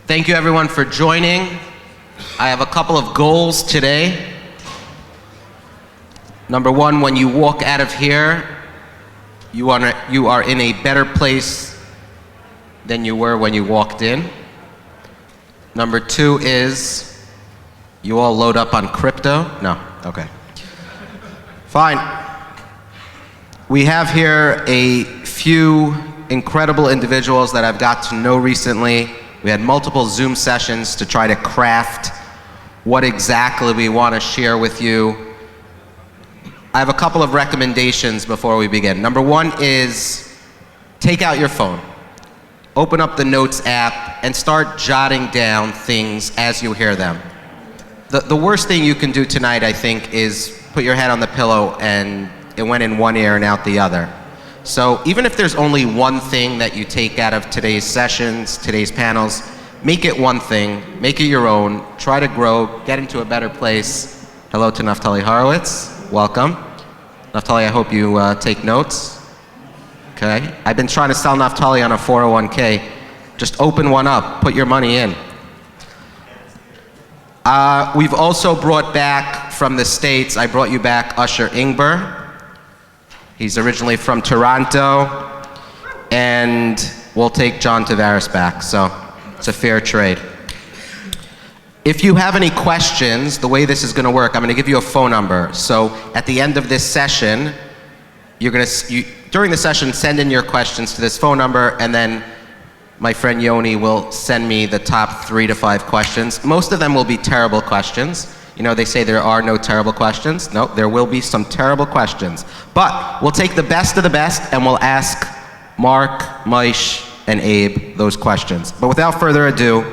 Thank you everyone for joining. I have a couple of goals today. Number one, when you walk out of here, you are in a better place than you were when you walked in. Number two is, you all load up on crypto? No, okay. Fine. We have here a few incredible individuals that I've got to know recently. We had multiple Zoom sessions to try to craft what exactly we want to share with you. I have a couple of recommendations before we begin. Number one is, take out your phone, open up the Notes app, and start jotting down things as you hear them. The worst thing you can do tonight, I think, is put your head on the pillow and it went in one ear and out the other. So even if there's only one thing that you take out of today's sessions, today's panels, make it one thing, make it your own, try to grow, get into a better place. Hello to Naftali Horowitz, welcome. Naftali, I hope you take notes. Okay, I've been trying to sell Naftali on a 401k. Just open one up, put your money in. We've also brought back from the States, I brought you back Usher Ingber. He's originally from Toronto, and we'll take John Tavares back, so it's a fair trade. If you have any questions, the way this is going to work, I'm going to give you a phone number. So at the end of this session, during the session, send in your questions to this phone number, and then my friend Yoni will send me the top 3 to 5 questions. Most of them will be terrible questions. You know, they say there are no terrible questions. No, there will be some terrible questions. But we'll take the best of the best and we'll ask Mark, Moish, and Abe those questions. But without further ado,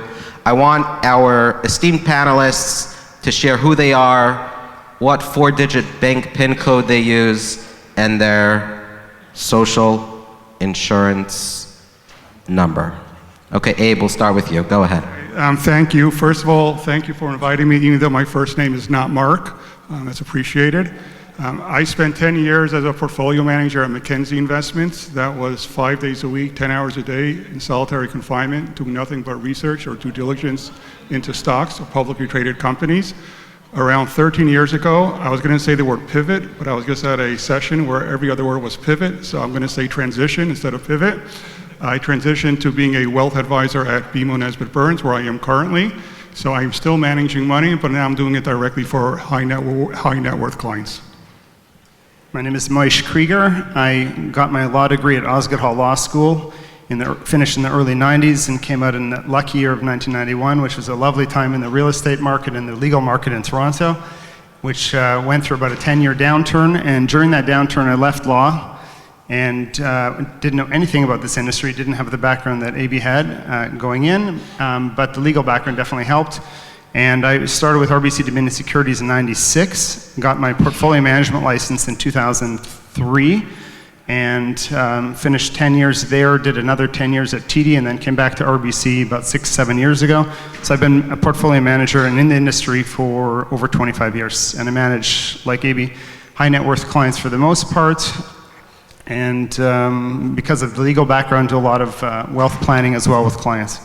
I want our esteemed panelists to share who they are, what 4-digit bank PIN code they use, and their social insurance number. Okay, Abe, we'll start with you. Go ahead. Thank you. First of all, thank you for inviting me, even though my first name is not Mark. That's appreciated. I spent 10 years as a portfolio manager at McKinsey Investments. That was 5 days a week, 10 hours a day in solitary confinement, doing nothing but research or due diligence into stocks of publicly traded companies. Around 13 years ago, I was going to say the word pivot, but I was just at a session where every other word was pivot, so I'm going to say transition instead of pivot. I transitioned to being a wealth advisor at BMO Nesbitt Burns, where I am currently. So I'm still managing money, but now I'm doing it directly for high net worth clients. My name is Moish Krieger. I got my law degree at Osgoode Hall Law School, finished in the early 90s, and came out in the lucky year of 1991, which was a lovely time in the real estate market and the legal market in Toronto, which went through about a 10-year downturn. And during that downturn, I left law and didn't know anything about this industry, didn't have the background that Abe had going in, but the legal background definitely helped. And I started with RBC Dominion Securities in '96, got my portfolio management license in 2003, and finished 10 years there, did another 10 years at TD, and then came back to RBC about 6-7 years ago. So I've been a portfolio manager and in the industry for over 25 years, and I manage, like Abe, high net worth clients for the most part. And because of the legal background, do a lot of wealth planning as well with clients.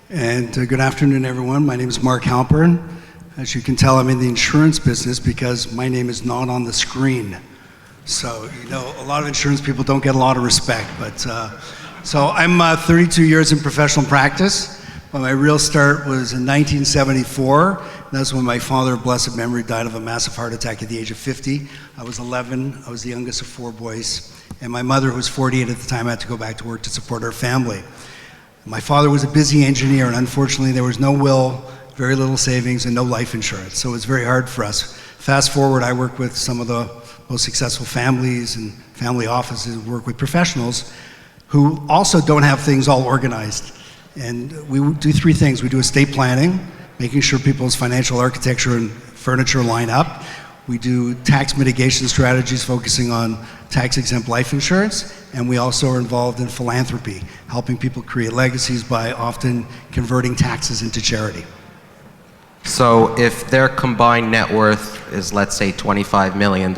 And good afternoon, everyone. My name is Mark Halpern. As you can tell, I'm in the insurance business because my name is not on the screen. So, you know, a lot of insurance people don't get a lot of respect. But so I'm 32 years in professional practice. But my real start was in 1974. That's when my father, of blessed memory, died of a massive heart attack at the age of 50. I was 11. I was the youngest of 4 boys. And my mother, who was 48 at the time, had to go back to work to support her family. My father was a busy engineer, and unfortunately there was no will, very little savings, and no life insurance. So it was very hard for us. Fast forward, I work with some of the most successful families and family offices, work with professionals who also don't have things all organized. And we do 3 things. We do estate planning, making sure people's financial architecture and furniture line up. We do tax mitigation strategies focusing on tax-exempt life insurance, and we also are involved in philanthropy, helping people create legacies by often converting taxes into charity. So if their combined net worth is, let's say, $25 million,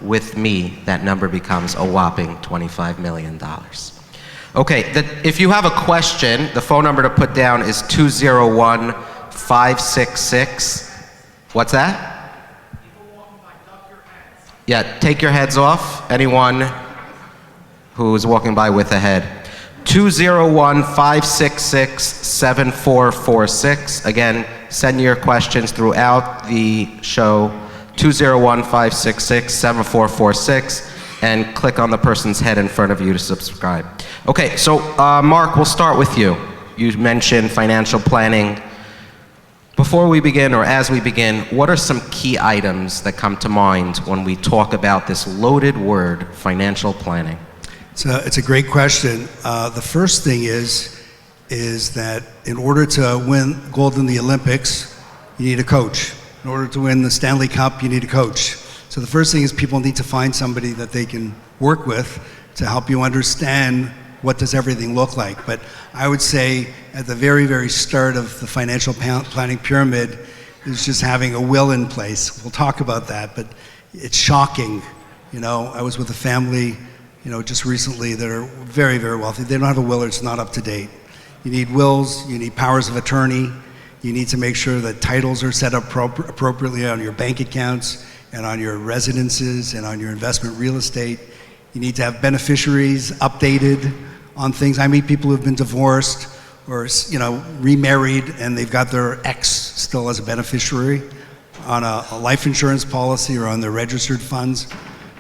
with me, that number becomes a whopping $25 million. Okay, if you have a question, the phone number to put down is 201-566. What's that? Yeah, take your heads off. Anyone who's walking by with a head. 201-566-7446. Again, send your questions throughout the show. 201-566-7446. And click on the person's head in front of you to subscribe. Okay, so Mark, we'll start with you. You mentioned financial planning. Before we begin, or as we begin, what are some key items that come to mind when we talk about this loaded word, financial planning? So it's a great question. The first thing is that in order to win gold in the Olympics, you need a coach. In order to win the Stanley Cup, you need a coach. So the first thing is people need to find somebody that they can work with to help you understand what does everything look like. But I would say at the very, very start of the financial planning pyramid is just having a will in place. We'll talk about that, but it's shocking. You know, I was with a family, you know, just recently that are very, very wealthy. They don't have a will or it's not up to date. You need wills, you need powers of attorney, you need to make sure that titles are set up appropriately on your bank accounts and on your residences and on your investment real estate. You need to have beneficiaries updated on things. I meet people who've been divorced or, you know, remarried and they've got their ex still as a beneficiary on a life insurance policy or on their registered funds.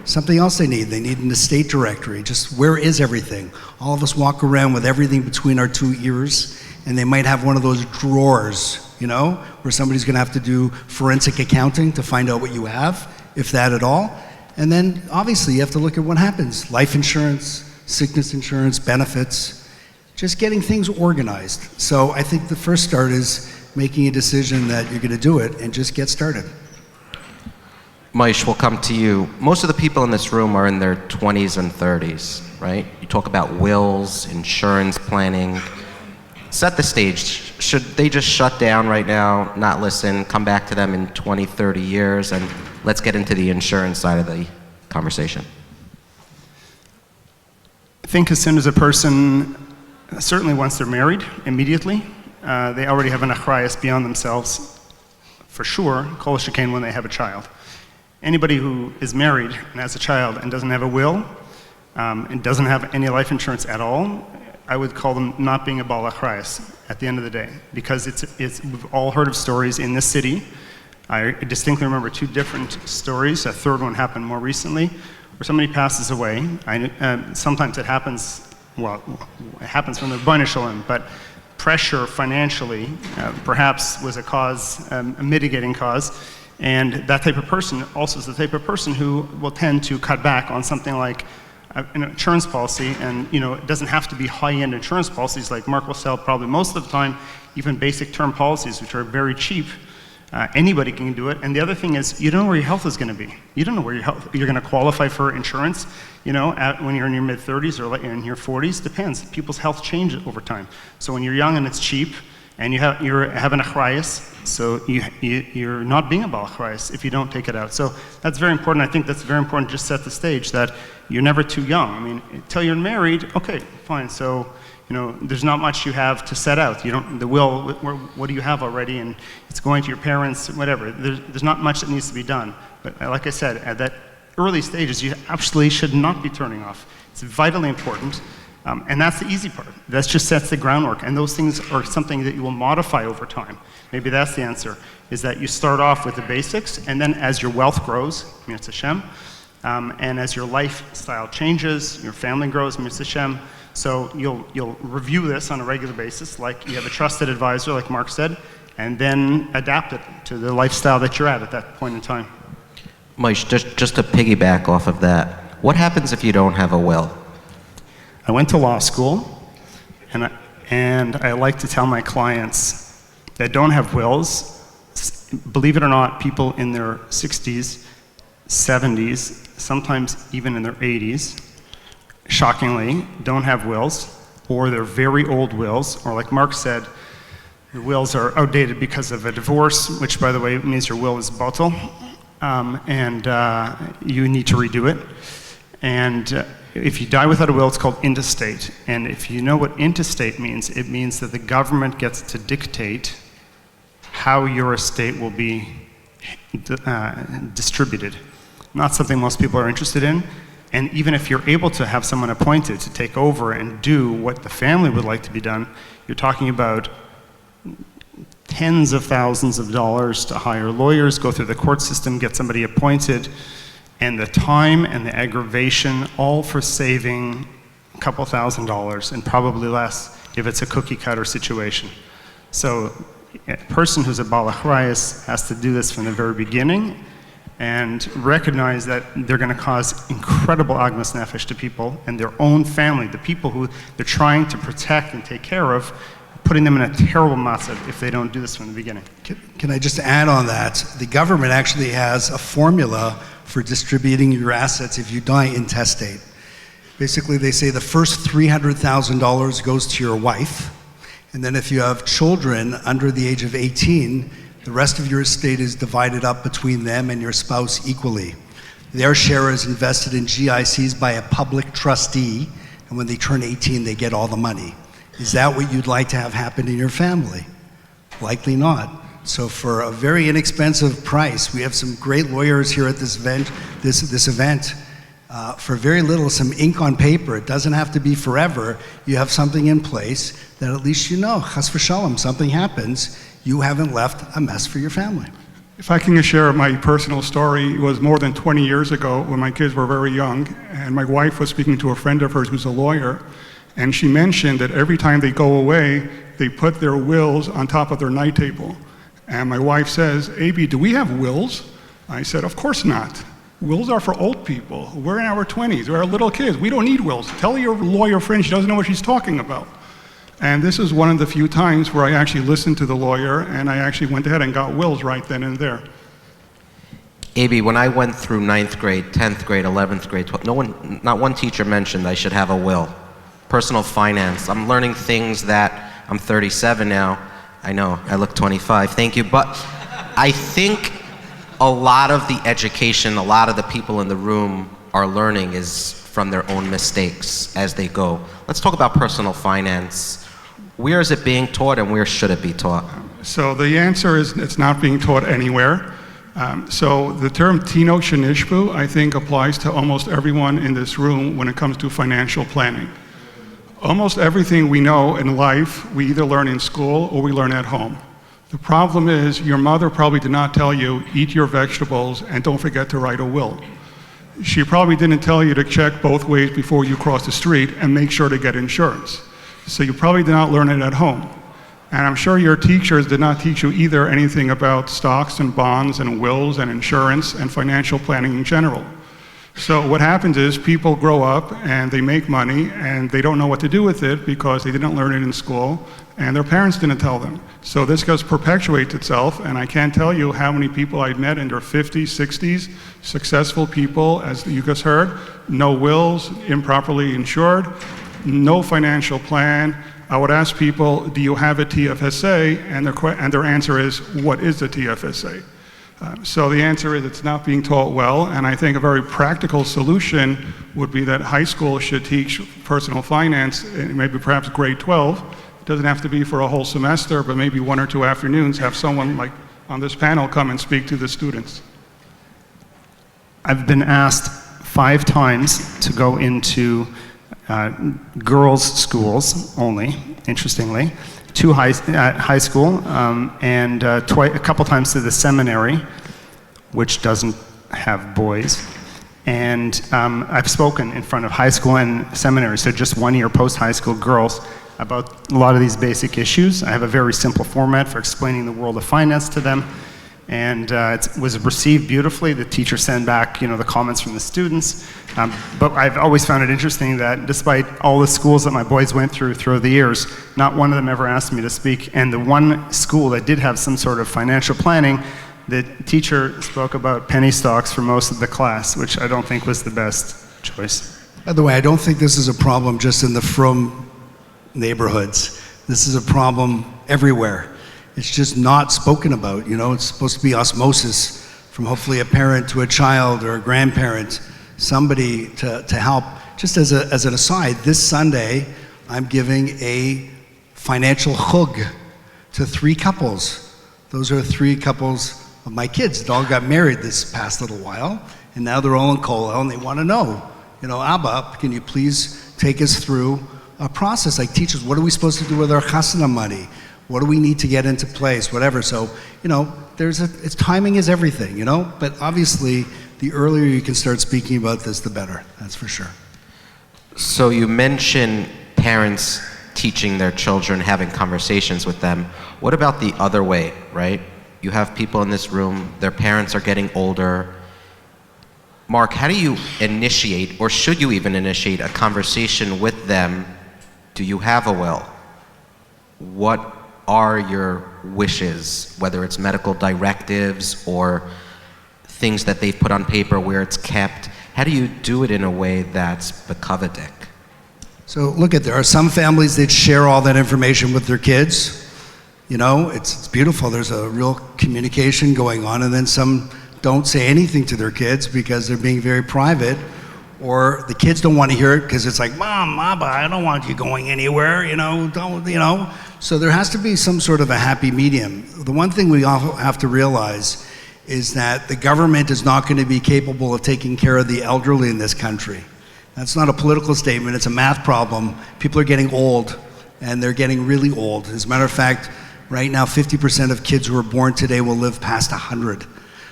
Something else they need an estate directory. Just where is everything? All of us walk around with everything between our two ears, and they might have one of those drawers, you know, where somebody's gonna have to do forensic accounting to find out what you have, if that at all. And then obviously you have to look at what happens. Life insurance, sickness insurance, benefits, just getting things organized. So I think the first start is making a decision that you're gonna do it and just get started. Moish, we'll come to you. Most of the people in this room are in their 20s and 30s, right? You talk about wills, insurance planning. Set the stage. Should they just shut down right now, not listen, come back to them in 20, 30 years, and let's get into the insurance side of the conversation? I think as soon as a person, certainly once they're married, immediately, they already have an achrayus beyond themselves, for sure, kol shekain when they have a child. Anybody who is married and has a child and doesn't have a will, and doesn't have any life insurance at all, I would call them not being a bal achrayus at the end of the day, because we've all heard of stories in this city. I distinctly remember two different stories. A third one happened more recently, where somebody passes away. Sometimes it happens, well, it happens from the B'nai Shalom, but pressure financially perhaps was a cause, a mitigating cause. And that type of person also is the type of person who will tend to cut back on something like an insurance policy. And you know, it doesn't have to be high-end insurance policies like Mark will sell probably most of the time, even basic term policies, which are very cheap. Anybody can do it. And the other thing is, you don't know where your health is going to be. You don't know where you're going to qualify for insurance, you know, when you're in your mid-30s or in your 40s. Depends. People's health changes over time. So when you're young and it's cheap, and you're having a achrayus, so you're not being a bal achrayus if you don't take it out. So that's very important. I think that's very important. Just set the stage that you're never too young. I mean, until you're married, okay, fine. So, you know, there's not much you have to set out. You don't, the will, what do you have already? And it's going to your parents, whatever. There's not much that needs to be done. But like I said, at that early stages, you absolutely should not be turning off. It's vitally important. And that's the easy part. That just sets the groundwork. And those things are something that you will modify over time. Maybe that's the answer, is that you start off with the basics, and then as your wealth grows, Mirz Hashem, and as your lifestyle changes, your family grows, Mirz Hashem, so you'll review this on a regular basis, like you have a trusted advisor, like Mark said, and then adapt it to the lifestyle that you're at that point in time. Moish, just to piggyback off of that, what happens if you don't have a will? I went to law school, and I like to tell my clients that don't have wills, believe it or not, people in their 60s, 70s, sometimes even in their 80s, shockingly, don't have wills, or they're very old wills, or like Mark said, the wills are outdated because of a divorce, which by the way means your will is batel, and you need to redo it. And if you die without a will, it's called intestate. And if you know what intestate means, it means that the government gets to dictate how your estate will be distributed. Not something most people are interested in. And even if you're able to have someone appointed to take over and do what the family would like to be done, you're talking about tens of thousands of dollars to hire lawyers, go through the court system, get somebody appointed, and the time and the aggravation, all for saving a couple $1,000s and probably less if it's a cookie cutter situation. So a person who's a balachrayas has to do this from the very beginning and recognize that they're going to cause incredible agmas nefesh to people and their own family, the people who they're trying to protect and take care of, putting them in a terrible matzav if they don't do this from the beginning. Can I just add on that? The government actually has a formula for distributing your assets if you die intestate. Basically, they say the first $300,000 goes to your wife, and then if you have children under the age of 18, the rest of your estate is divided up between them and your spouse equally. Their share is invested in GICs by a public trustee, and when they turn 18, they get all the money. Is that what you'd like to have happen in your family? Likely not. So for a very inexpensive price, we have some great lawyers here at this event. For very little, some ink on paper. It doesn't have to be forever. You have something in place that at least you know, chas v'shalom, something happens, you haven't left a mess for your family. If I can share my personal story, it was more than 20 years ago when my kids were very young, and my wife was speaking to a friend of hers who's a lawyer, and she mentioned that every time they go away, they put their wills on top of their night table. And my wife says, Abe, do we have wills? I said, of course not. Wills are for old people. We're in our 20s. We're little kids. We don't need wills. Tell your lawyer friend she doesn't know what she's talking about. And this is one of the few times where I actually listened to the lawyer, and I actually went ahead and got wills right then and there. Abe, when I went through 9th grade, 10th grade, 11th grade, not one teacher mentioned I should have a will. Personal finance. I'm learning things that I'm 37 now. I know, I look 25, thank you. But I think a lot of the education, a lot of the people in the room are learning is from their own mistakes as they go. Let's talk about personal finance. Where is it being taught and where should it be taught? So the answer is it's not being taught anywhere. So the term Tino Shenishbu, I think, applies to almost everyone in this room when it comes to financial planning. Almost everything we know in life, we either learn in school or we learn at home. The problem is your mother probably did not tell you, eat your vegetables and don't forget to write a will. She probably didn't tell you to check both ways before you cross the street and make sure to get insurance. So you probably did not learn it at home. And I'm sure your teachers did not teach you either anything about stocks and bonds and wills and insurance and financial planning in general. So what happens is people grow up and they make money and they don't know what to do with it because they didn't learn it in school and their parents didn't tell them. So this just perpetuates itself, and I can't tell you how many people I've met in their 50s, 60s, successful people, as you just heard, no wills, improperly insured, no financial plan. I would ask people, do you have a TFSA? And their answer is, what is the TFSA? So the answer is it's not being taught well, and I think a very practical solution would be that high school should teach personal finance, maybe perhaps grade 12. It doesn't have to be for a whole semester, but maybe 1 or 2 afternoons, have someone like on this panel come and speak to the students. I've been asked 5 times to go into girls' schools only, interestingly, 2 high school, and a couple times to the seminary, which doesn't have boys. And I've spoken in front of high school and seminary, so just 1 year post-high school girls, about a lot of these basic issues. I have a very simple format for explaining the world of finance to them. And it was received beautifully. The teacher sent back, the comments from the students. But I've always found it interesting that despite all the schools that my boys went through the years, not one of them ever asked me to speak. And the one school that did have some sort of financial planning, the teacher spoke about penny stocks for most of the class, which I don't think was the best choice. By the way, I don't think this is a problem just in the frum neighborhoods. This is a problem everywhere. It's just not spoken about, It's supposed to be osmosis from hopefully a parent to a child or a grandparent, somebody to help just as an aside, this Sunday, I'm giving a financial chug to 3 couples. Those are 3 couples of my kids that all got married this past little while, and now they're all in Kollel, and they want to know, Abba, can you please take us through a process, like teach us, what are we supposed to do with our chasana money? What do we need to get into place, whatever. So, timing is everything, but obviously the earlier you can start speaking about this, the better, that's for sure. So you mention parents teaching their children, having conversations with them. What about the other way, right? You have people in this room, their parents are getting older. Mark, how do you initiate, or should you even initiate, a conversation with them? Do you have a will? What are your wishes, whether it's medical directives or things that they've put on paper where it's kept? How do you do it in a way that's bekavadik? So look, there are some families that share all that information with their kids. It's beautiful. There's a real communication going on, and then some don't say anything to their kids because they're being very private, or the kids don't want to hear it because it's like, Mom, Abba, I don't want you going anywhere, So there has to be some sort of a happy medium. The one thing we all have to realize is that the government is not going to be capable of taking care of the elderly in this country. That's not a political statement, it's a math problem. People are getting old, and they're getting really old. As a matter of fact, right now, 50% of kids who are born today will live past 100.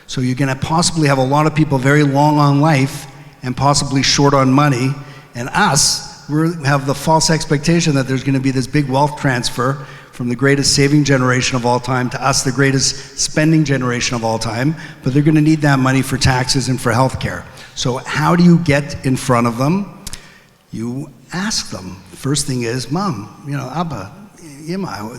So you're going to possibly have a lot of people very long on life and possibly short on money. And us, we have the false expectation that there's going to be this big wealth transfer from the greatest saving generation of all time to us, the greatest spending generation of all time. But they're going to need that money for taxes and for health care. So how do you get in front of them? You ask them. First thing is, Mom, Abba, Ima,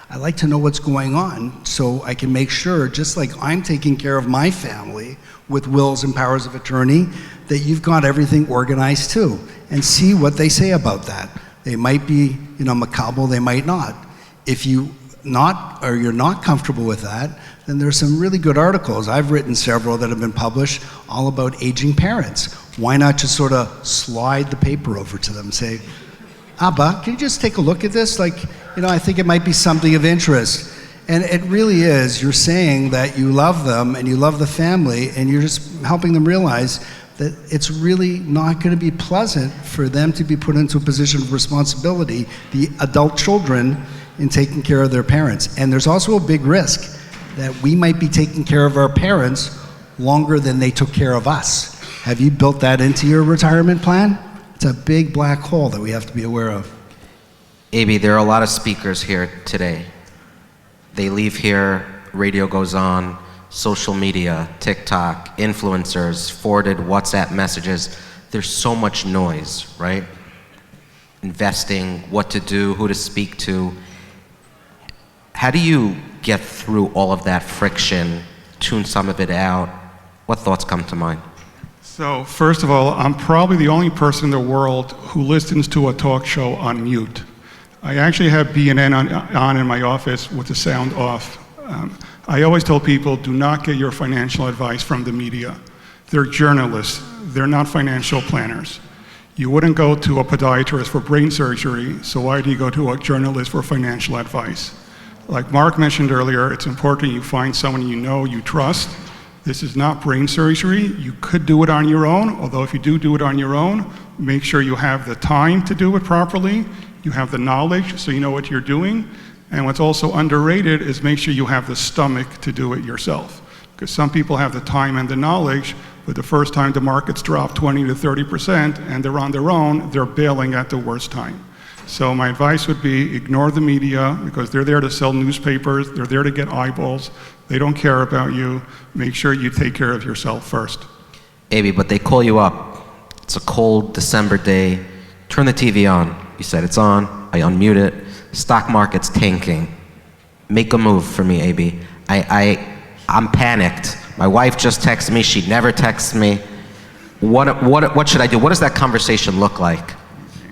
I like to know what's going on so I can make sure, just like I'm taking care of my family with wills and powers of attorney, that you've got everything organized too. And see what they say about that. They might be, makabel, they might not. If you're not comfortable with that, then there's some really good articles. I've written several that have been published all about aging parents. Why not just sort of slide the paper over to them and say, Abba, can you just take a look at this? I think it might be something of interest. And it really is. You're saying that you love them and you love the family, and you're just helping them realize that it's really not going to be pleasant for them to be put into a position of responsibility, the adult children, in taking care of their parents. And there's also a big risk that we might be taking care of our parents longer than they took care of us. Have you built that into your retirement plan? It's a big black hole that we have to be aware of. Abe, there are a lot of speakers here today. They leave here, radio goes on, social media, TikTok, influencers, forwarded WhatsApp messages. There's so much noise, right? Investing, what to do, who to speak to. How do you get through all of that friction, tune some of it out? What thoughts come to mind? So first of all, I'm probably the only person in the world who listens to a talk show on mute. I actually have BNN on in my office with the sound off. I always tell people, do not get your financial advice from the media. They're journalists, they're not financial planners. You wouldn't go to a podiatrist for brain surgery, so why do you go to a journalist for financial advice? Like Mark mentioned earlier, it's important you find someone you trust. This is not brain surgery. You could do it on your own, although if you do it on your own, make sure you have the time to do it properly, you have the knowledge so you know what you're doing, and what's also underrated is make sure you have the stomach to do it yourself. Because some people have the time and the knowledge, but the first time the markets drop 20 to 30% and they're on their own, they're bailing at the worst time. So my advice would be ignore the media because they're there to sell newspapers, they're there to get eyeballs, they don't care about you. Make sure you take care of yourself first. Abe, but they call you up. It's a cold December day. Turn the TV on. You said it's on. I unmute it. Stock market's tanking. Make a move for me, Abe. I'm panicked. My wife just texted me. She never texts me. What should I do? What does that conversation look like?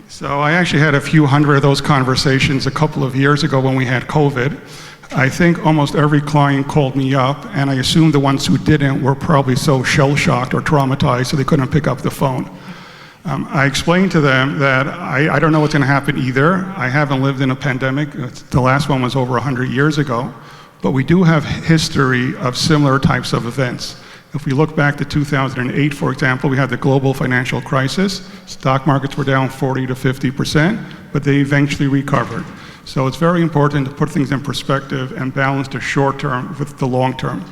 So I actually had a few hundred of those conversations a couple of years ago when we had COVID. I think almost every client called me up, and I assume the ones who didn't were probably so shell-shocked or traumatized so they couldn't pick up the phone. I explained to them that I don't know what's going to happen either. I haven't lived in a pandemic. The last one was over 100 years ago. But we do have history of similar types of events. If we look back to 2008, for example, we had the global financial crisis. Stock markets were down 40 to 50%, but they eventually recovered. So it's very important to put things in perspective and balance the short term with the long term.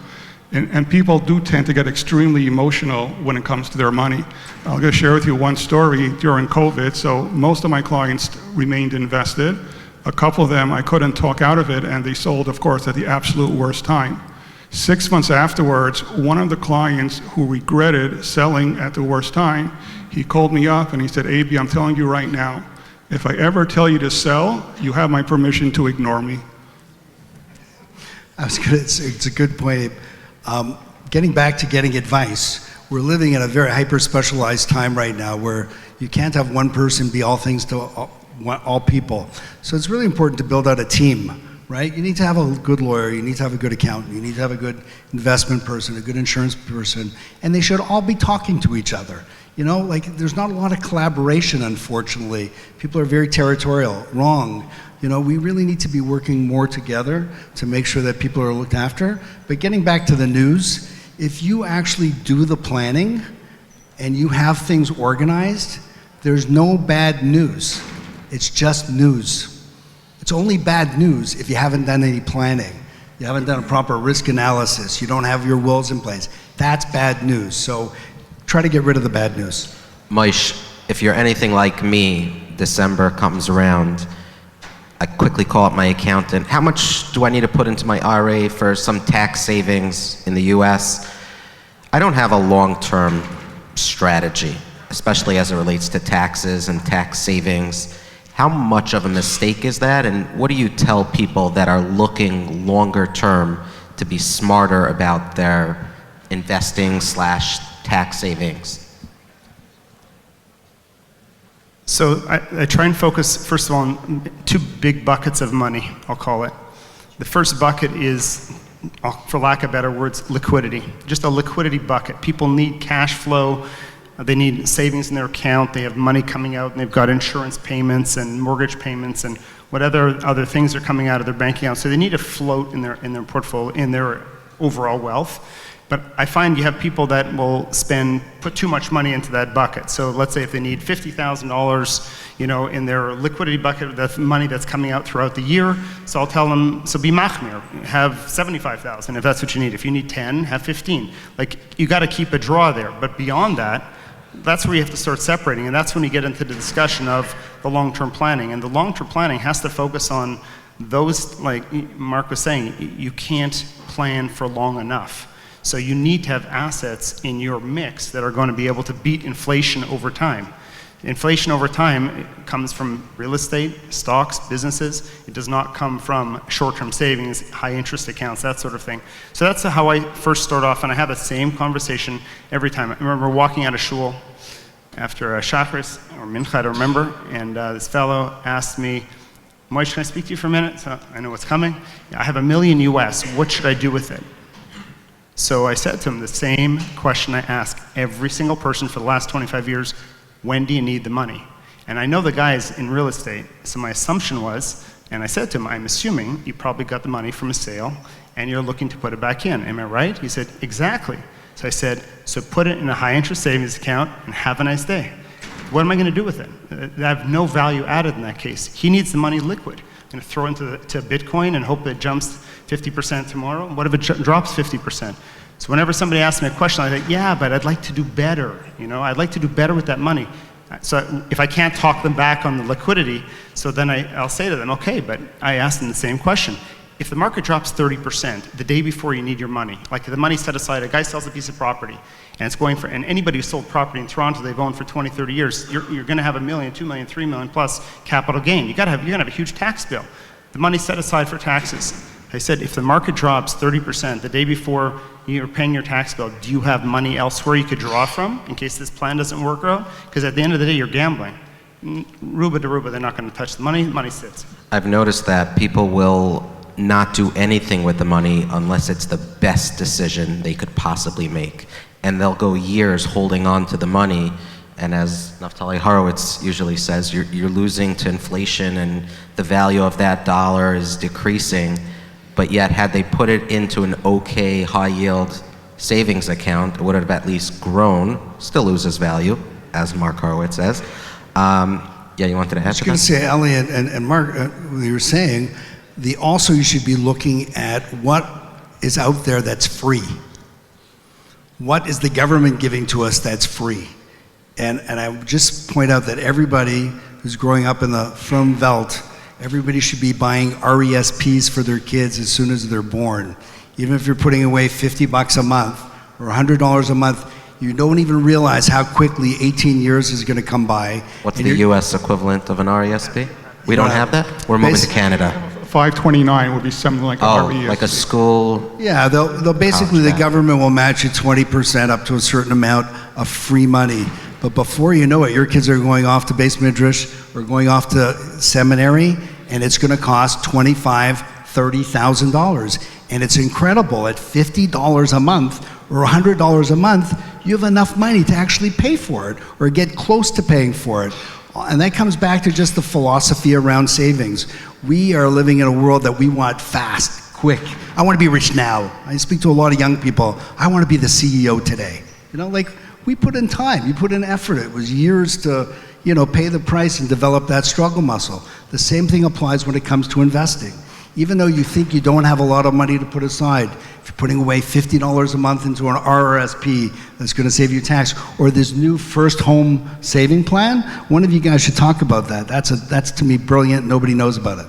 And people do tend to get extremely emotional when it comes to their money. I'll just share with you one story during COVID. So most of my clients remained invested. A couple of them, I couldn't talk out of it, and they sold, of course, at the absolute worst time. 6 months afterwards, one of the clients who regretted selling at the worst time, he called me up and he said, Abe, I'm telling you right now, if I ever tell you to sell, you have my permission to ignore me. It's a good point, Abe. Getting back to getting advice, we're living in a very hyper-specialized time right now where you can't have one person be all things to all people. So it's really important to build out a team, right? You need to have a good lawyer, you need to have a good accountant, you need to have a good investment person, a good insurance person, and they should all be talking to each other. You know, like there's not a lot of collaboration, unfortunately. People are very territorial, wrong. You know, we really need to be working more together to make sure that people are looked after. But getting back to the news, if you actually do the planning and you have things organized, there's no bad news. It's just news. It's only bad news if you haven't done any planning. You haven't done a proper risk analysis. You don't have your wills in place. That's bad news. So try to get rid of the bad news. Moish, if you're anything like me, December comes around, I quickly call up my accountant. How much do I need to put into my IRA for some tax savings in the US? I don't have a long-term strategy, especially as it relates to taxes and tax savings. How much of a mistake is that? And what do you tell people that are looking longer term to be smarter about their investing / tax savings? So I try and focus, first of all, on two big buckets of money, I'll call it. The first bucket is, for lack of better words, liquidity. Just a liquidity bucket. People need cash flow. They need savings in their account. They have money coming out, and they've got insurance payments and mortgage payments and whatever other things are coming out of their bank account. So they need a float in their portfolio, in their overall wealth. But I find you have people that will put too much money into that bucket. So let's say if they need $50,000, you know, in their liquidity bucket, that's money that's coming out throughout the year. So I'll tell them, so be machmir, have $75,000 if that's what you need. If you need 10, have 15. Like, you got to keep a draw there. But beyond that, that's where you have to start separating. And that's when you get into the discussion of the long-term planning. And the long-term planning has to focus on those, like Mark was saying, you can't plan for long enough. So you need to have assets in your mix that are going to be able to beat inflation over time. Inflation over time comes from real estate, stocks, businesses. It does not come from short-term savings, high interest accounts, that sort of thing. So that's how I first start off, and I have the same conversation every time. I remember walking out of shul after Shacharis or Mincha, I don't remember, and this fellow asked me, Moish, can I speak to you for a minute? So I know what's coming. I have $1 million US. What should I do with it? So I said to him the same question I ask every single person for the last 25 years, when do you need the money? And I know the guy is in real estate, so my assumption was, and I said to him, I'm assuming you probably got the money from a sale and you're looking to put it back in. Am I right? He said, exactly. So I said, so put it in a high interest savings account and have a nice day. What am I going to do with it? I have no value added in that case. He needs the money liquid. I'm going to throw it into Bitcoin and hope it jumps 50% tomorrow. What if it drops 50%? So whenever somebody asks me a question, I think, yeah, but I'd like to do better. You know, I'd like to do better with that money. So if I can't talk them back on the liquidity, so then I'll say to them, okay, but I asked them the same question. If the market drops 30% the day before you need your money, like the money set aside, a guy sells a piece of property, and it's going for, and anybody who sold property in Toronto, they've owned for 20, 30 years, you're going to have $1 million, $2 million, $3 million plus capital gain. You're going to have a huge tax bill. The money's set aside for taxes. I said, if the market drops 30% the day before you're paying your tax bill, do you have money elsewhere you could draw from in case this plan doesn't work out? Because at the end of the day, you're gambling. Ruba to Ruba, they're not going to touch the money. Money sits. I've noticed that people will not do anything with the money unless it's the best decision they could possibly make. And they'll go years holding on to the money And as Naftali Horowitz usually says, you're losing to inflation and the value of that dollar is decreasing. But yet, had they put it into an okay high yield savings account, it would have at least grown, still loses value, as Mark Horowitz says. Yeah, you wanted to add to that? I was going to say, Elliot and Mark, you were saying, also you should be looking at what is out there that's free. What is the government giving to us that's free? And I would just point out that everybody who's growing up in the From Welt, everybody should be buying RESPs for their kids as soon as they're born. Even if you're putting away $50 a month or $100 a month, you don't even realize how quickly 18 years is going to come by. What's the U.S. equivalent of an RESP? We don't have that? We're moving to Canada. 529 would be something like a RESP. Like a school. Yeah, they'll basically, the government will match you 20% up to a certain amount of free money. But before you know it, your kids are going off to Beis Midrash or going off to seminary, and it's going to cost $25,000, $30,000. And it's incredible. At $50 a month or $100 a month, you have enough money to actually pay for it or get close to paying for it. And that comes back to just the philosophy around savings. We are living in a world that we want fast, quick. I want to be rich now. I speak to a lot of young people. I want to be the CEO today. You know, like, we put in time, you put in effort. It was years to, pay the price and develop that struggle muscle. The same thing applies when it comes to investing. Even though you think you don't have a lot of money to put aside, if you're putting away $50 a month into an RRSP that's going to save you tax, or this new first home saving plan, one of you guys should talk about that. That's to me brilliant. Nobody knows about it.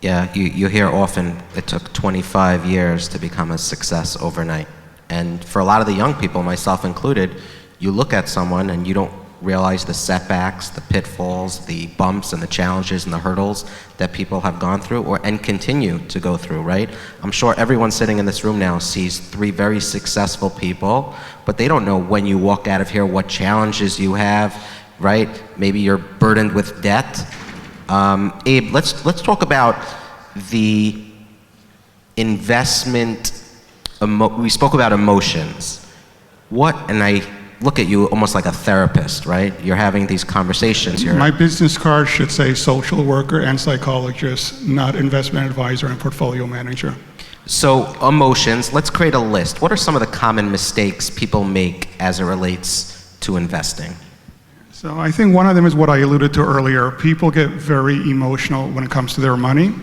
Yeah, you hear often it took 25 years to become a success overnight. And for a lot of the young people, myself included, you look at someone and you don't realize the setbacks, the pitfalls, the bumps and the challenges and the hurdles that people have gone through and continue to go through, right? I'm sure everyone sitting in this room now sees 3 very successful people, but they don't know when you walk out of here what challenges you have, right? Maybe you're burdened with debt. Abe, let's talk about the investment. We spoke about emotions. And I look at you almost like a therapist, right? You're having these conversations here. My business card should say social worker and psychologist, not investment advisor and portfolio manager. So emotions, let's create a list. What are some of the common mistakes people make as it relates to investing? So I think one of them is what I alluded to earlier. People get very emotional when it comes to their money.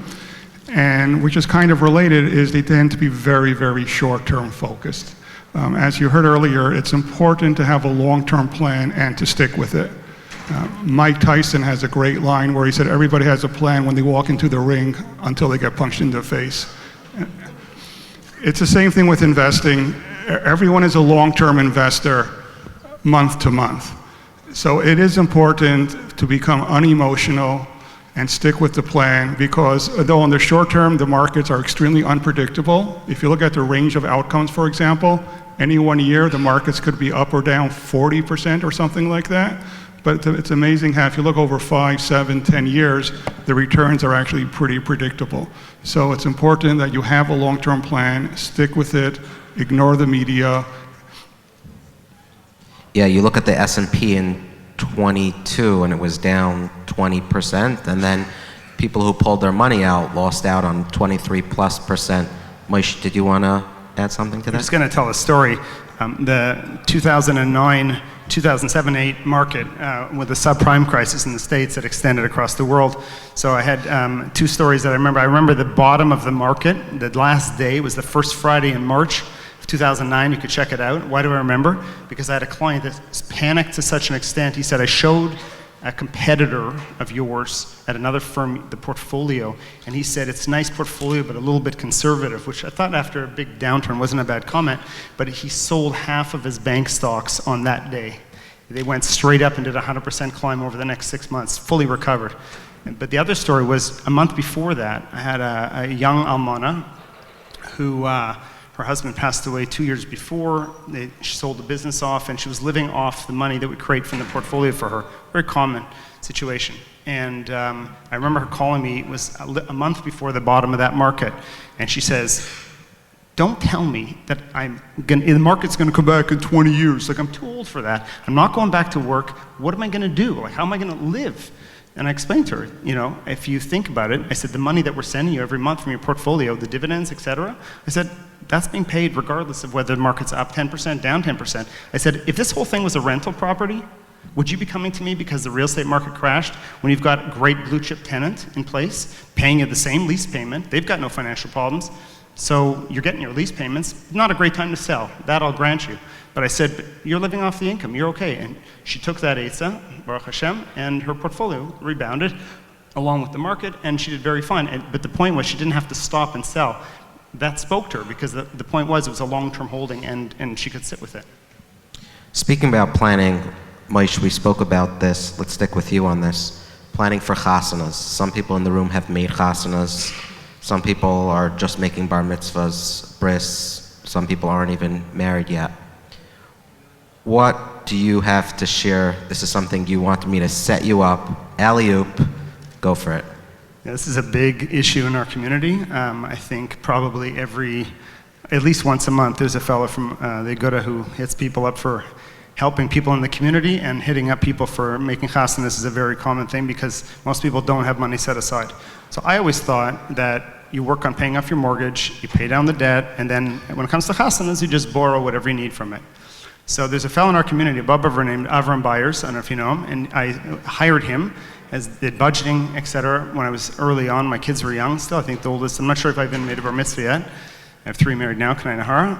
And which is kind of related is they tend to be very, very short-term focused. As you heard earlier, it's important to have a long-term plan and to stick with it. Mike Tyson has a great line where he said, everybody has a plan when they walk into the ring until they get punched in the face. It's the same thing with investing. Everyone is a long-term investor month to month. So it is important to become unemotional and stick with the plan, because though in the short term the markets are extremely unpredictable, if you look at the range of outcomes, for example, any one year the markets could be up or down 40% or something like that. But it's amazing how if you look over 5, 7, 10 years, the returns are actually pretty predictable. So it's important that you have a long-term plan, stick with it, ignore the media. Yeah, you look at the S&P in 22 and it was down 20%, and then people who pulled their money out lost out on 23+%. Moish, did you want to add something to that? I'm just going to tell a story. The 2009, 2007-8 market with the subprime crisis in the States that extended across the world. So I had 2 stories that I remember. I remember the bottom of the market. The last day was the first Friday in March of 2009. You could check it out. Why do I remember? Because I had a client that panicked to such an extent. He said, I showed a competitor of yours at another firm the portfolio, and he said it's a nice portfolio but a little bit conservative, which I thought after a big downturn wasn't a bad comment, but he sold half of his bank stocks on that day. They went straight up and did a 100% climb over the next 6 months, fully recovered. But the other story was a month before that, I had a young almana who her husband passed away 2 years before. She sold the business off, and she was living off the money that we create from the portfolio for her. Very common situation. And I remember her calling me. It was a month before the bottom of that market. And she says, Don't tell me that the market's going to come back in 20 years. Like, I'm too old for that. I'm not going back to work. What am I going to do? Like, how am I going to live? And I explained to her, if you think about it, I said, the money that we're sending you every month from your portfolio, the dividends, et cetera, I said, that's being paid regardless of whether the market's up 10%, down 10%. I said, if this whole thing was a rental property, would you be coming to me because the real estate market crashed when you've got a great blue chip tenant in place, paying you the same lease payment? They've got no financial problems. So you're getting your lease payments. Not a great time to sell. That I'll grant you. But I said, but you're living off the income. You're okay. And she took that Eitzah, Baruch Hashem, and her portfolio rebounded along with the market, and she did very fine. But the point was she didn't have to stop and sell. That spoke to her because the point was it was a long-term holding, and she could sit with it. Speaking about planning, Moshe, we spoke about this. Let's stick with you on this. Planning for chasanas. Some people in the room have made chasanas. Some people are just making bar mitzvahs, bris. Some people aren't even married yet. What do you have to share? This is something you want me to set you up. Alley-oop, go for it. Yeah, this is a big issue in our community. I think probably at least once a month, there's a fellow from the Aguda who hits people up for helping people in the community, and hitting up people for making chasanas is a very common thing because most people don't have money set aside. So I always thought that you work on paying off your mortgage, you pay down the debt, and then when it comes to chasanas, you just borrow whatever you need from it. So there's a fellow in our community, a Bubba named Avram Byers, I don't know if you know him, and I hired him as did budgeting, et cetera, when I was early on. My kids were young still. I think the oldest, I'm not sure if I've been made a bar mitzvah yet. I have 3 married now, Kanai Nahara.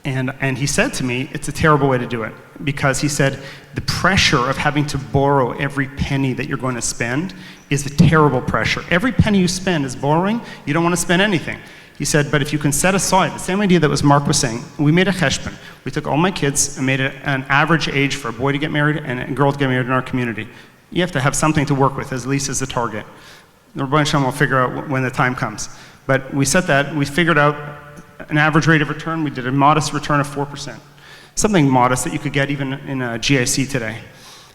And he said to me, it's a terrible way to do it, because he said the pressure of having to borrow every penny that you're going to spend is a terrible pressure. Every penny you spend is borrowing. You don't want to spend anything. He said, but if you can set aside, the same idea that was Mark was saying, we made a cheshbon. We took all my kids and made an average age for a boy to get married and a girl to get married in our community. You have to have something to work with, at least as a target. The Rebbeinu Shalom will figure out when the time comes. But we set that, we figured out an average rate of return. We did a modest return of 4%. Something modest that you could get even in a GIC today.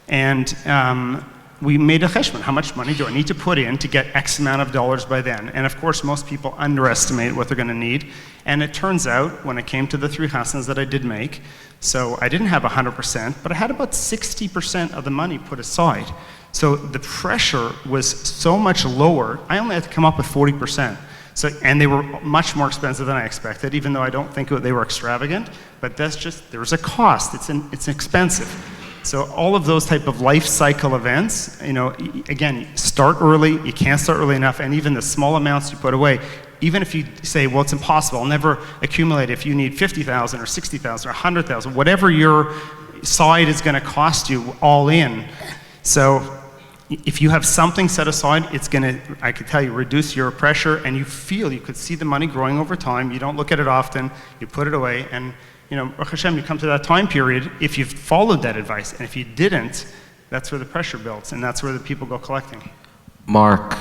And we made a cheshbon. How much money do I need to put in to get X amount of dollars by then? And of course, most people underestimate what they're going to need. And it turns out, when it came to the 3 chasanas that I did make, so I didn't have 100%, but I had about 60% of the money put aside. So the pressure was so much lower. I only had to come up with 40%. So, and they were much more expensive than I expected, even though I don't think they were extravagant. But that's just, there's a cost. It's expensive. So all of those type of life cycle events, again, start early. You can't start early enough, and even the small amounts you put away, even if you say, well, it's impossible, I'll never accumulate. If you need 50,000 or 60,000 or 100,000, whatever your side is going to cost you all in. So if you have something set aside, it's going to, I can tell you, reduce your pressure, and you could see the money growing over time. You don't look at it often. You put it away, and Baruch Hashem, you come to that time period, if you've followed that advice, and if you didn't, that's where the pressure builds, and that's where the people go collecting. Mark,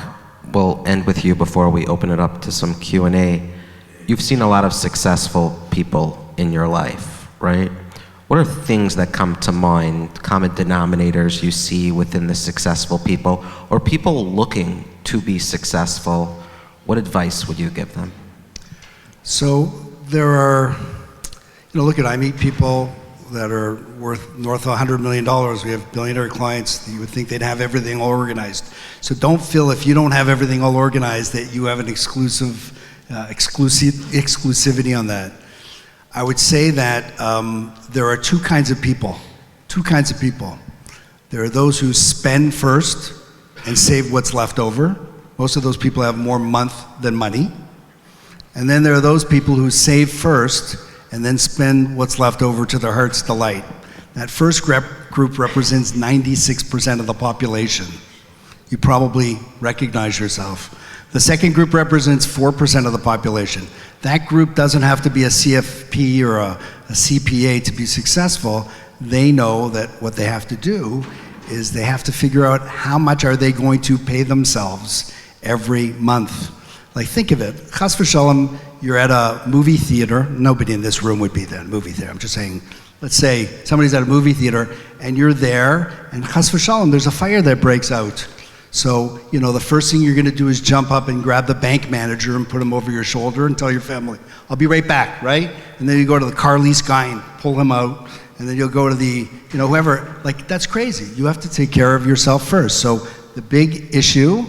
we'll end with you before we open it up to some Q&A. You've seen a lot of successful people in your life, right? What are things that come to mind, common denominators you see within the successful people, or people looking to be successful? What advice would you give them? So there are, I meet people that are worth north of $100 million. We have billionaire clients. You would think they'd have everything all organized. So don't feel if you don't have everything all organized that you have an exclusivity on that. I would say that there are two kinds of people. There are those who spend first and save what's left over. Most of those people have more month than money. And then there are those people who save first and then spend what's left over to their heart's delight. That first group represents 96% of the population. You probably recognize yourself. The second group represents 4% of the population. That group doesn't have to be a CFP or a CPA to be successful. They know that what they have to do is they have to figure out how much are they going to pay themselves every month. Like, think of it, chas v'shalom, you're at a movie theater. Nobody in this room would be there at a movie theater. I'm just saying, let's say somebody's at a movie theater and you're there, and chas v'shalom, there's a fire that breaks out. So, the first thing you're going to do is jump up and grab the bank manager and put him over your shoulder and tell your family, I'll be right back, right? And then you go to the car lease guy and pull him out. And then you'll go to the, whoever, that's crazy. You have to take care of yourself first. So the big issue,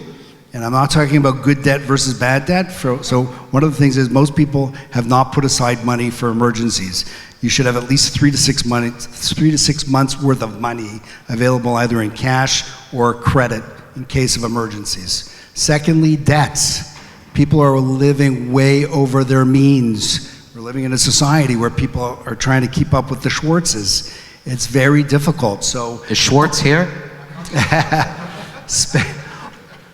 and I'm not talking about good debt versus bad debt. So one of the things is most people have not put aside money for emergencies. You should have at least 3 to 6 months worth of money available either in cash or credit in case of emergencies. Secondly, debts. People are living way over their means. We're living in a society where people are trying to keep up with the Schwartzes. It's very difficult. So Is Schwartz here?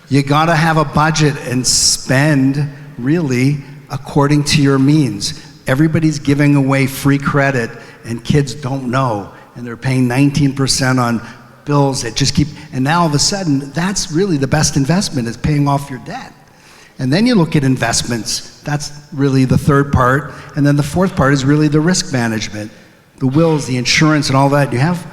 you gotta have a budget and spend really according to your means. Everybody's giving away free credit and kids don't know, and they're paying 19% on bills that just keep, and now all of a sudden, that's really the best investment, is paying off your debt. And then you look at investments, that's really the third part, and then the fourth part is really the risk management, the wills, the insurance, and all that. You have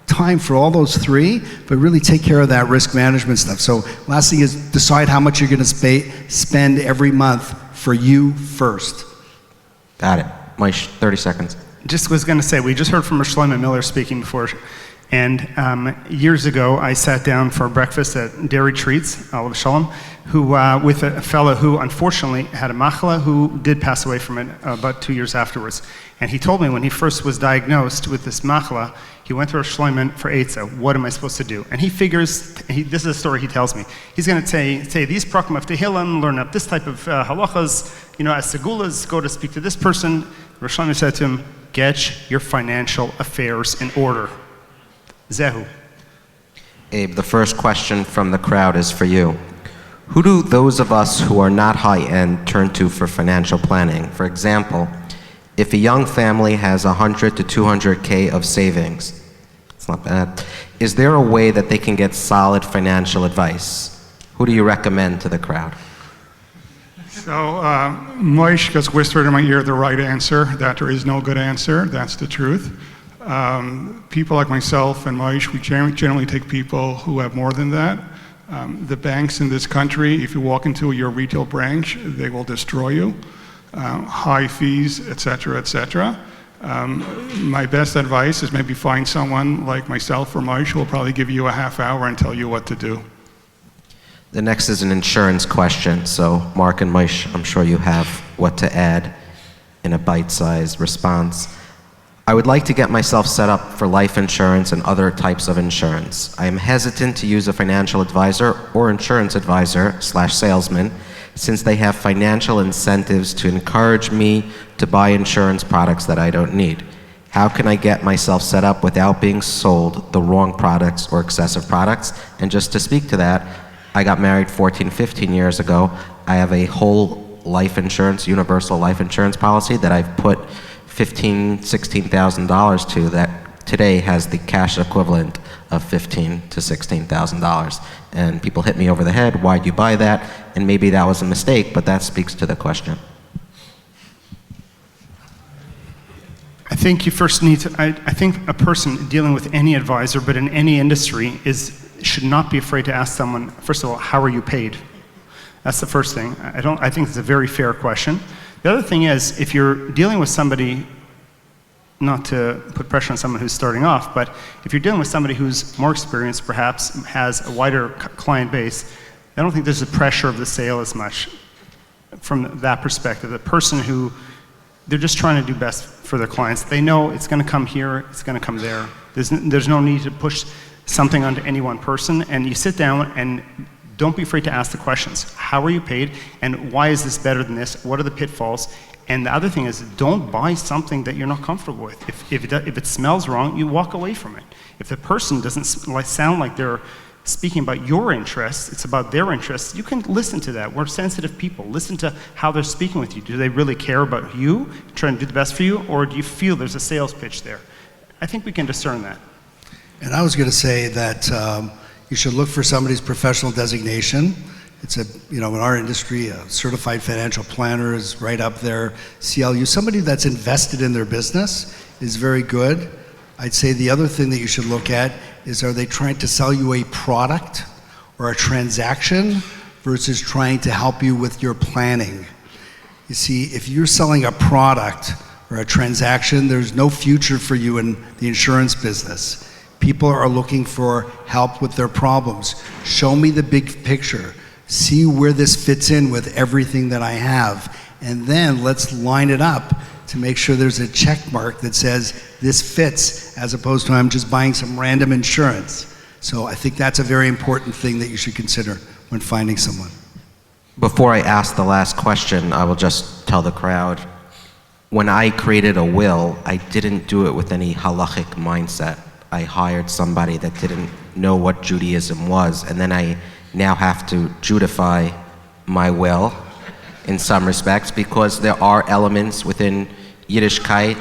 time for all those three, but really take care of that risk management stuff. So last thing is decide how much you're gonna spend every month for you first. Got it. Mike, 30 seconds. Just was going to say, we just heard from Shlomo Miller speaking before, and years ago I sat down for breakfast at Dairy Treats, Olive Shalom, with a fellow who unfortunately had a machla, who did pass away from it about 2 years afterwards. And he told me when he first was diagnosed with this machla, he went to Shlomo for Eitzah. What am I supposed to do? And he figures, this is a story he tells me, he's going to say these prakim of Tehillim, learn up this type of halachas, as segulas, go to speak to this person. Rosh Shlomo said to him, get your financial affairs in order. Zehu. Abe, the first question from the crowd is for you. Who do those of us who are not high-end turn to for financial planning? For example, if a young family has 100 to 200K of savings, it's not bad, is there a way that they can get solid financial advice? Who do you recommend to the crowd? So Moish just whispered in my ear the right answer, that there is no good answer. That's the truth. People like myself and Moish, we generally take people who have more than that. The banks in this country, if you walk into your retail branch, they will destroy you. High fees, et cetera, et cetera. My best advice is maybe find someone like myself or Moish who will probably give you a half hour and tell you what to do. The next is an insurance question. So Mark and Moshe, I'm sure you have what to add in a bite-sized response. I would like to get myself set up for life insurance and other types of insurance. I am hesitant to use a financial advisor or insurance advisor / salesman since they have financial incentives to encourage me to buy insurance products that I don't need. How can I get myself set up without being sold the wrong products or excessive products? And just to speak to that, I got married 14, 15 years ago. I have a whole life insurance, universal life insurance policy that I've put $15,000, $16,000 to that today has the cash equivalent of $15,000 to $16,000. And people hit me over the head, why'd you buy that? And maybe that was a mistake, but that speaks to the question. I think you first need to, I think a person dealing with any advisor, but in any industry, should not be afraid to ask someone, first of all, how are you paid? That's the first thing. I think it's a very fair question. The other thing is, if you're dealing with somebody, not to put pressure on someone who's starting off, but if you're dealing with somebody who's more experienced, perhaps has a wider client base, I don't think there's the pressure of the sale as much from that perspective. The person who, they're just trying to do best for their clients. They know it's going to come here, it's going to come there. There's no need to push something onto any one person, and you sit down and don't be afraid to ask the questions. How are you paid? And why is this better than this? What are the pitfalls? And the other thing is, don't buy something that you're not comfortable with. If it smells wrong, you walk away from it. If the person doesn't sound like they're speaking about your interests, it's about their interests, you can listen to that. We're sensitive people. Listen to how they're speaking with you. Do they really care about you, trying to do the best for you, or do you feel there's a sales pitch there? I think we can discern that. And I was going to say that you should look for somebody's professional designation. It's in our industry, a certified financial planner is right up there. CLU, somebody that's invested in their business is very good. I'd say the other thing that you should look at is, are they trying to sell you a product, or a transaction versus trying to help you with your planning. You see, if you're selling a product or a transaction, there's no future for you in the insurance business. People are looking for help with their problems. Show me the big picture. See where this fits in with everything that I have. And then let's line it up to make sure there's a check mark that says this fits, as opposed to I'm just buying some random insurance. So I think that's a very important thing that you should consider when finding someone. Before I ask the last question, I will just tell the crowd, when I created a will, I didn't do it with any halachic mindset. I hired somebody that didn't know what Judaism was, and then I now have to Judify my will in some respects, because there are elements within Yiddishkeit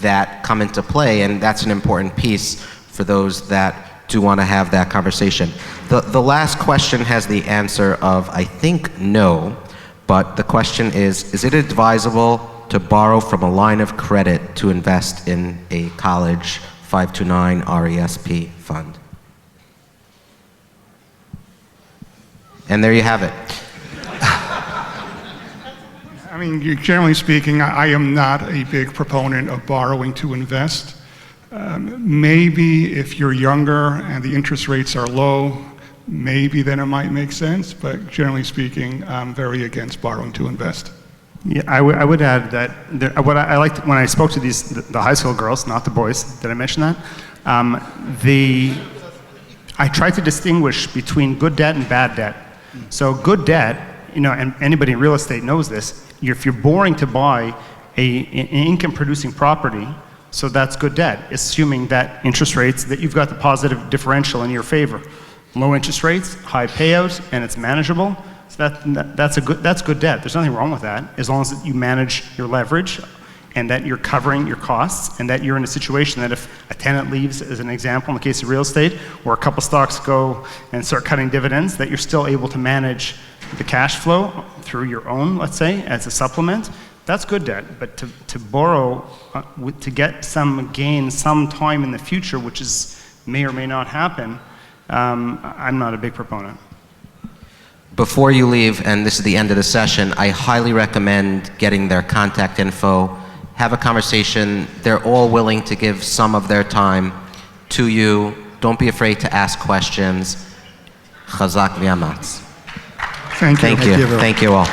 that come into play, and that's an important piece for those that do want to have that conversation. The last question has the answer of, I think, no, but the question is it advisable to borrow from a line of credit to invest in a college 529 RESP fund? And there you have it. I mean, generally speaking, I am not a big proponent of borrowing to invest. Maybe if you're younger and the interest rates are low, maybe then it might make sense, but generally speaking, I'm very against borrowing to invest. Yeah, I would add that what I liked when I spoke to the high school girls, not the boys. Did I mention that? I tried to distinguish between good debt and bad debt. So good debt, and anybody in real estate knows this. If you're borrowing to buy an income-producing property, so that's good debt, assuming that interest rates, that you've got the positive differential in your favor. Low interest rates, high payout, and it's manageable. So that's good debt. There's nothing wrong with that, as long as you manage your leverage and that you're covering your costs, and that you're in a situation that if a tenant leaves, as an example in the case of real estate, or a couple stocks go and start cutting dividends, that you're still able to manage the cash flow through your own, let's say, as a supplement. That's good debt. But to borrow to get some gain sometime in the future, which may or may not happen, I'm not a big proponent. Before you leave, and this is the end of the session, I highly recommend getting their contact info. Have a conversation. They're all willing to give some of their time to you. Don't be afraid to ask questions. Chazak v'amatz. Thank you. Thank you all.